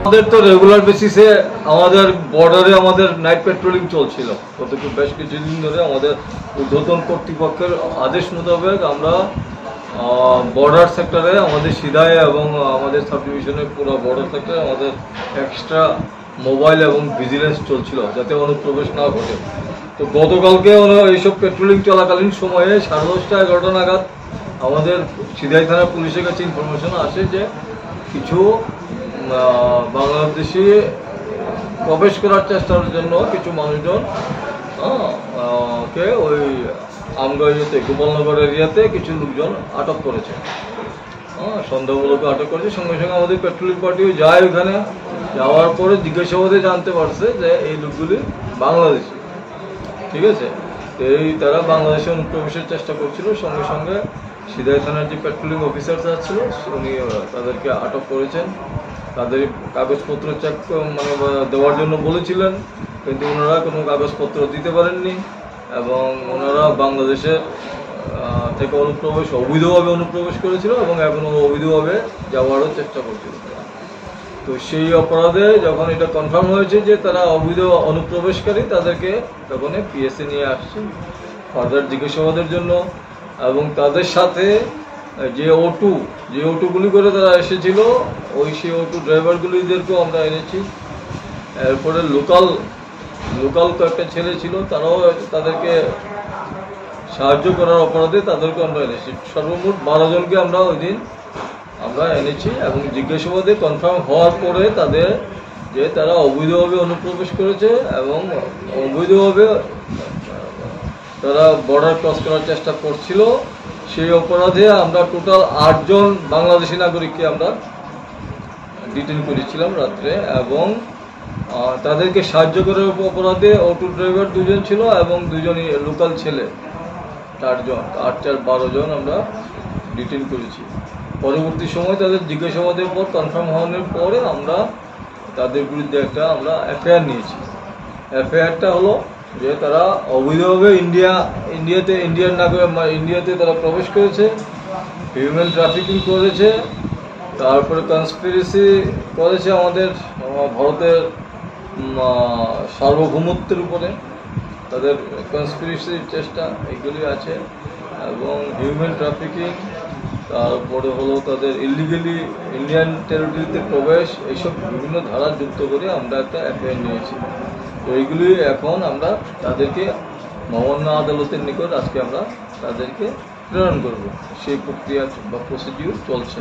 আমাদের তো রেগুলার বেসিসে আমাদের বর্ডারে আমাদের নাইট পেট্রোলিং চলছিল গত বেশ কিছুদিন ধরে। আমাদের ঊর্ধ্বতন কর্তৃপক্ষের আদেশ মোতাবেক আমরা বর্ডার সেক্টরে আমাদের সিধায় এবং আমাদের সাব ডিভিশনের পুরো বর্ডার সেক্টরে আমাদের এক্সট্রা মোবাইল এবং ভিজিলেন্স চলছিল যাতে অনুপ্রবেশ না ঘটে। তো গতকালকে এইসব পেট্রোলিং চলাকালীন সময়ে 10:30 11টা নাগাদ আমাদের সিধাই থানা পুলিশের কাছে ইনফরমেশন আসে যে কিছু বাংলাদেশি প্রবেশ করার চেষ্টার জন্য কিছু মানুষজন কে ওই আমগাঁওতে গোপালনগর এরিয়াতে কিছু লোকজন আটক করেছে। সন্দেহমূলক আটক করেছে। সঙ্গে সঙ্গে আমাদের পেট্রোলিং পার্টিও যায় ওখানে। যাওয়ার পরে জিজ্ঞাসাবাদে জানতে পারছে যে এই লোকগুলি বাংলাদেশি। ঠিক আছে, তারা বাংলাদেশে অনুপ্রবেশের চেষ্টা করছিল। সঙ্গে সঙ্গে সিধাই থানার যে পেট্রোলিং অফিসার ছিল উনি তাদেরকে আটক করেছেন। তাদের কাগজপত্র চেক দেওয়ার জন্য বলেছিলেন, কিন্তু ওনারা কোনো কাগজপত্র দিতে পারেননি এবং ওনারা বাংলাদেশের থেকে অবৈধভাবে অনুপ্রবেশ করেছিল এবং এখনও অবৈধভাবে যাওয়ারও চেষ্টা করছিল। তো সেই অপরাধে যখন এটা কনফার্ম হয়েছে যে তারা অবৈধ অনুপ্রবেশকারী, তাদেরকে তখন পিএসএ নিয়ে আসছে ফার্দার জিজ্ঞাসাবাদের জন্য। এবং তাদের সাথে যে অটোগুলি করে তারা এসেছিল সেই অটো ড্রাইভারগুলিদেরকেও আমরা এনেছি। এরপরে লোকাল কয়েকটা ছেলে ছিল, তারাও তাদেরকে সাহায্য করার অপরাধে তাদেরকে আমরা এনেছি। সর্বমোট 12 জনকে আমরা ওই দিন এনেছি এবং জিজ্ঞাসাবাদে কনফার্ম হওয়ার পরে তাদের যে তারা অবৈধভাবে অনুপ্রবেশ করেছে এবং অবৈধভাবে তারা বর্ডার ক্রস করার চেষ্টা করছিল, সেই অপরাধে আমরা টোটাল 8 জন বাংলাদেশি নাগরিককে আমরা ডিটেইন করেছিলাম রাত্রে। এবং তাদেরকে সাহায্য করার অপরাধে অটো ড্রাইভার 2 জন ছিল এবং 2 জন লোকাল ছেলে 4 জন, 8 4 12 জন আমরা ডিটেইন করেছি। পরবর্তী সময় তাদের জিজ্ঞাসাবাদের পর কনফার্ম হওয়ার পরে আমরা তাদের বিরুদ্ধে আমরা এফআইআর নিয়েছি। এফআইআরটা হলো যে তারা অবৈধভাবে ইন্ডিয়াতে তারা প্রবেশ করেছে, হিউম্যান ট্রাফিকিং করেছে, তারপরে কনস্পিরেসি করেছে আমাদের ভারতের সার্বভৌমত্বের উপরে তাদের কনস্পিরেসির চেষ্টা, এগুলি আছে। এবং হিউম্যান ট্রাফিকিং, তারপরে হলো তাদের ইলিগালি ইন্ডিয়ান টেরিটরিতে প্রবেশ, এইসব বিভিন্ন ধারা যুক্ত করে আমরা একটা এফআইআর নিয়েছি। তো এইগুলি এখন আমরা তাদেরকে মহামান্য আদালতের নিকট আজকে আমরা তাদেরকে প্রেরণ করব। সেই প্রক্রিয়া বা প্রসিডিউর চলছে।